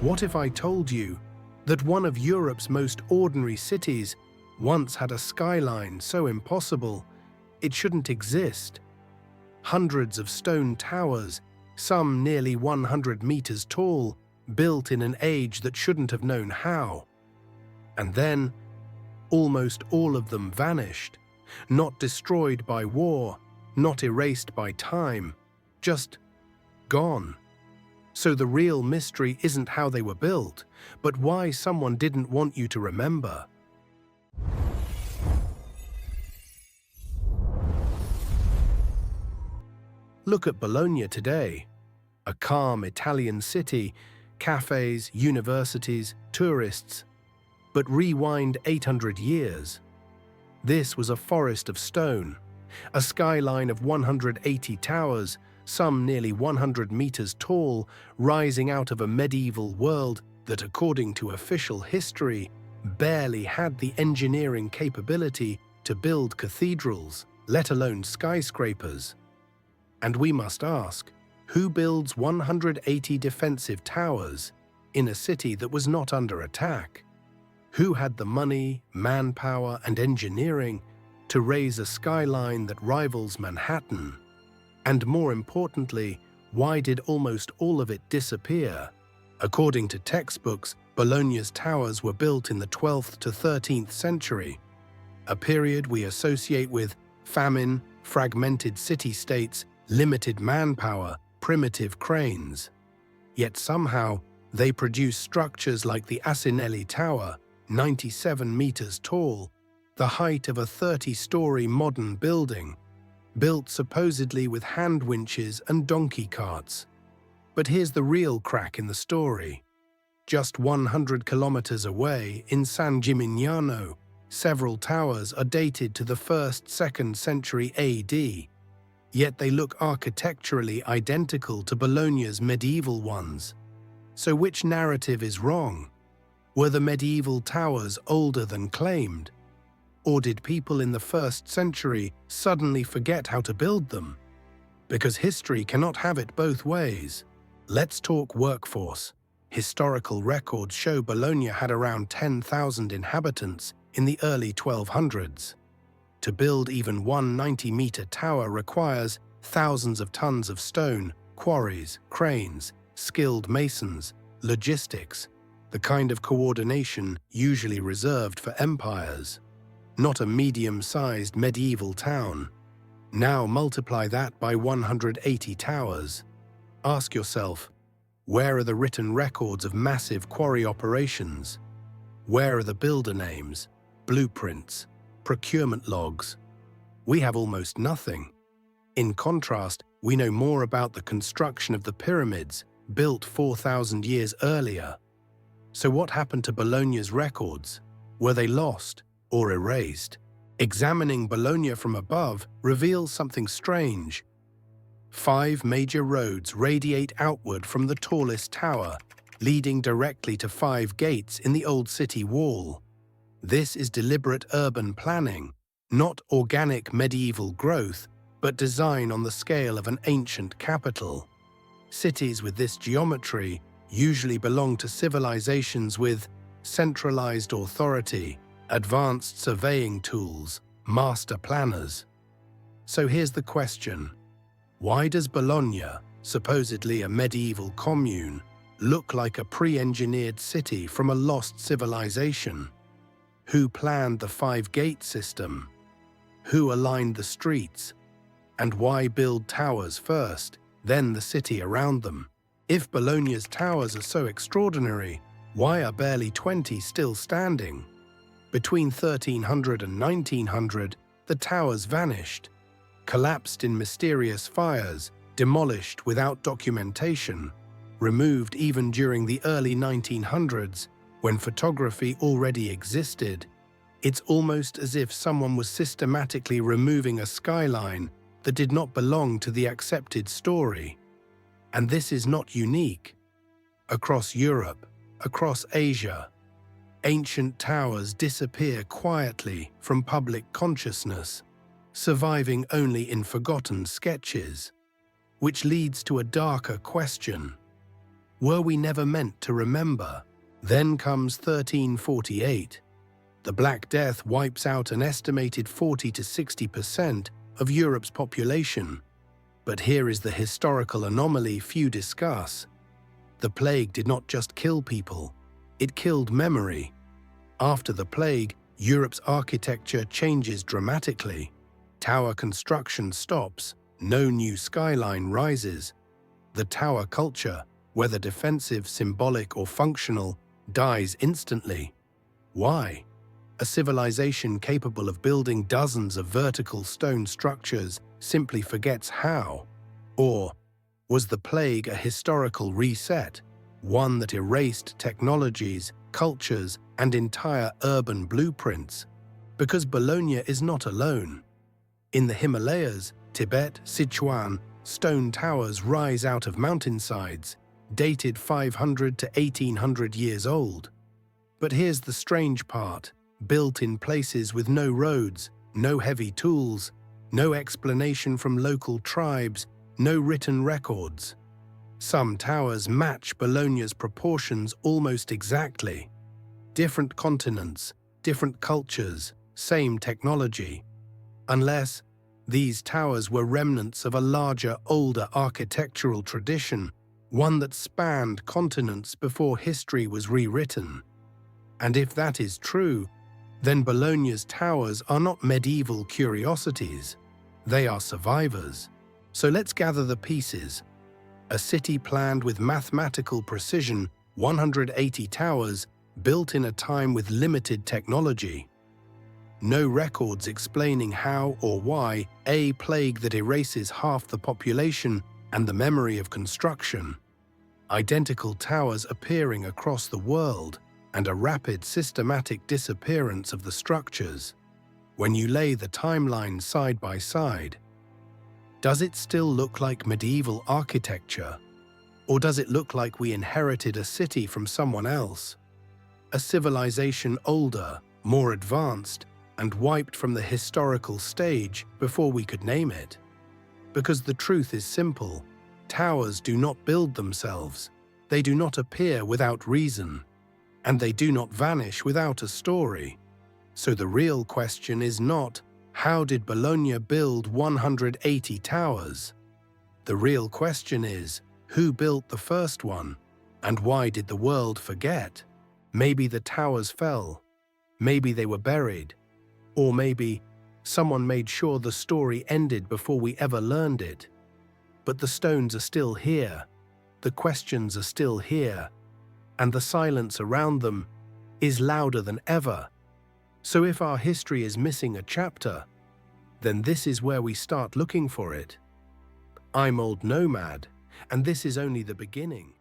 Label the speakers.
Speaker 1: What if I told you that one of Europe's most ordinary cities once had a skyline so impossible it shouldn't exist? Hundreds of stone towers, some nearly 100 meters tall, built in an age that shouldn't have known how. And then, almost all of them vanished, not destroyed by war, not erased by time, just gone. So the real mystery isn't how they were built, but why someone didn't want you to remember. Look at Bologna today, a calm Italian city, cafes, universities, tourists. But rewind 800 years. This was a forest of stone, a skyline of 180 towers, some nearly 100 meters tall, rising out of a medieval world that, according to official history, barely had the engineering capability to build cathedrals, let alone skyscrapers. And we must ask, who builds 180 defensive towers in a city that was not under attack? Who had the money, manpower, and engineering to raise a skyline that rivals Manhattan? And more importantly, why did almost all of it disappear? According to textbooks, Bologna's towers were built in the 12th to 13th century, a period we associate with famine, fragmented city-states, limited manpower, primitive cranes. Yet somehow, they produce structures like the Asinelli Tower, 97 meters tall, the height of a 30-story modern building, built supposedly with hand winches and donkey carts. But here's the real crack in the story. Just 100 kilometers away, in San Gimignano, several towers are dated to the 1st–2nd century AD. Yet they look architecturally identical to Bologna's medieval ones. So which narrative is wrong? Were the medieval towers older than claimed? Or did people in the 1st century suddenly forget how to build them? Because history cannot have it both ways. Let's talk workforce. Historical records show Bologna had around 10,000 inhabitants in the early 1200s. To build even one 90-meter tower requires thousands of tons of stone, quarries, cranes, skilled masons, logistics, the kind of coordination usually reserved for empires. Not a medium-sized medieval town. Now multiply that by 180 towers. Ask yourself, where are the written records of massive quarry operations? Where are the builder names, blueprints, procurement logs? We have almost nothing. In contrast, we know more about the construction of the pyramids, built 4,000 years earlier. So what happened to Bologna's records? Were they lost or erased? Examining Bologna from above reveals something strange. 5 major roads radiate outward from the tallest tower, leading directly to 5 gates in the old city wall. This is deliberate urban planning, not organic medieval growth, but design on the scale of an ancient capital. Cities with this geometry usually belong to civilizations with centralized authority, advanced surveying tools, master planners. So here's the question. Why does Bologna, supposedly a medieval commune, look like a pre-engineered city from a lost civilization? Who planned the 5-gate system? Who aligned the streets? And why build towers first, then the city around them? If Bologna's towers are so extraordinary, why are barely 20 still standing? Between 1300 and 1900, the towers vanished, collapsed in mysterious fires, demolished without documentation, removed even during the early 1900s, when photography already existed. It's almost as if someone was systematically removing a skyline that did not belong to the accepted story. And this is not unique. Across Europe, across Asia, ancient towers disappear quietly from public consciousness, surviving only in forgotten sketches. Which leads to a darker question. Were we never meant to remember? Then comes 1348. The Black Death wipes out an estimated 40 to 60% of Europe's population. But here is the historical anomaly few discuss. The plague did not just kill people, it killed memory. After the plague, Europe's architecture changes dramatically. Tower construction stops, no new skyline rises. The tower culture, whether defensive, symbolic, or functional, dies instantly. Why? A civilization capable of building dozens of vertical stone structures simply forgets how. Or was the plague a historical reset, one that erased technologies, cultures, and entire urban blueprints? Because Bologna is not alone. In the Himalayas, Tibet, Sichuan, stone towers rise out of mountainsides, dated 500 to 1800 years old. But here's the strange part: built in places with no roads, no heavy tools, no explanation from local tribes, no written records. Some towers match Bologna's proportions almost exactly. Different continents, different cultures, same technology. Unless these towers were remnants of a larger, older architectural tradition, one that spanned continents before history was rewritten. And if that is true, then Bologna's towers are not medieval curiosities. They are survivors. So let's gather the pieces. A city planned with mathematical precision, 180 towers, built in a time with limited technology. No records explaining how or why, a plague that erases half the population and the memory of construction. Identical towers appearing across the world, and a rapid, systematic disappearance of the structures. When you lay the timelines side by side, does it still look like medieval architecture? Or does it look like we inherited a city from someone else? A civilization older, more advanced, and wiped from the historical stage before we could name it? Because the truth is simple: towers do not build themselves, they do not appear without reason, and they do not vanish without a story. So the real question is not, how did Bologna build 180 towers? The real question is, who built the first one, and why did the world forget? Maybe the towers fell, maybe they were buried, or maybe someone made sure the story ended before we ever learned it. But the stones are still here, the questions are still here, and the silence around them is louder than ever. So if our history is missing a chapter, then this is where we start looking for it. I'm Old Nomad, and this is only the beginning.